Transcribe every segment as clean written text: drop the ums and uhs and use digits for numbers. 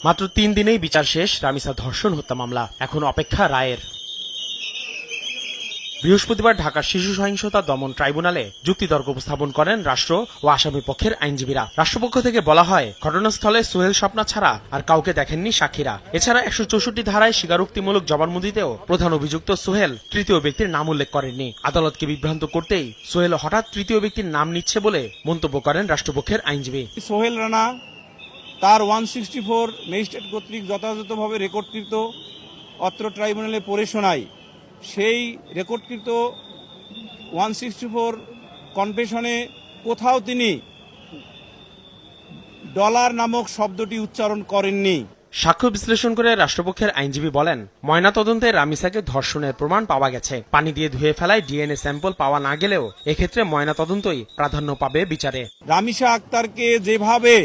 মাত্র 3 দিনেই বিচার শেষ রামিসা ধর্ষণ হত্যা মামলা, এখন অপেক্ষা রায়ের। বৃহস্পতিবার ঢাকার শিশু সহিংসতা দমন ট্রাইব্যুনালে যুক্তিতর্ক উপস্থাপন করেন রাষ্ট্র ও আসামি পক্ষের আইনজীবীরা। রাষ্ট্রপক্ষ থেকে বলা হয়, ঘটনাস্থলে সোহেল স্বপ্না ছাড়া আর কাউকে দেখেননি সাক্ষীরা। এছাড়া 164 ধারায় স্বীকারোক্তিমূলক জবানবন্দিতেও প্রধান অভিযুক্ত সোহেল তৃতীয় ব্যক্তির নাম উল্লেখ করেননি। আদালতকে বিভ্রান্ত করতেই সোহেল হঠাৎ তৃতীয় ব্যক্তির নাম নিচ্ছে বলে মন্তব্য করেন রাষ্ট্রপক্ষের আইনজীবী। সোহেল রানা তার 164 ম্যাজিস্ট্রেট কর্তৃক যথাযথভাবে রেকর্ডকৃত অত্র ট্রাইব্যুনালে পড়ে শোনায়। সেই রেকর্ডকৃত 164 কনফেশনে কোথাও তিনি ডলার নামক শব্দটি উচ্চারণ করেননি। সাক্ষ্য বিশ্লেষণ করে রাষ্ট্রপক্ষের আইনজীবী বলেন, ময়নাতদন্তে রামিসাকে ধর্ষণের প্রমাণ পাওয়া গেছে। পানি দিয়ে ধুয়ে ফেলায় ডিএনএ স্যাম্পল পাওয়া না গেলেও এক্ষেত্রে ময়নাতদন্তই প্রাধান্য পাবে বিচারে। রামিসা আক্তারকে যেভাবে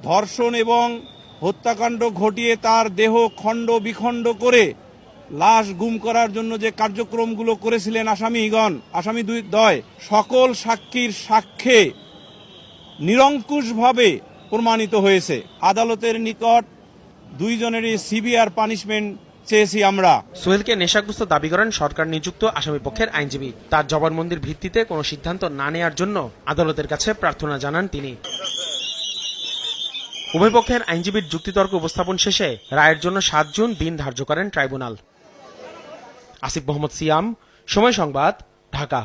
ধর্ষণ এবং হত্যাকাণ্ড ঘটিয়ে তার দেহ খণ্ড বিখণ্ড করে লাশ গুম করার জন্য যে কার্যক্রমগুলো করেছিলেন আসামি দ্বয়, সকল সাক্ষীর সাক্ষ্যে নিরঙ্কুশভাবে প্রমাণিত হয়েছে। আদালতের নিকট দুইজনেরই সিভিয়ার পানিশমেন্ট চেয়েছি আমরা। সোহেলকে নেশাগ্রস্ত দাবি করেন সরকার নিযুক্ত আসামি পক্ষের আইনজীবী। তার জবানবন্দির ভিত্তিতে কোনো সিদ্ধান্ত না নেওয়ার জন্য আদালতের কাছে প্রার্থনা জানান তিনি। উভয় পক্ষের আইনজীবীর যুক্তিতর্ক উপস্থাপন শেষে রায়ের জন্য 7 জুন দিন ধার্য করেন ট্রাইব্যুনাল। আসিফ মোহাম্মদ সিয়াম, সময় সংবাদ, ঢাকা।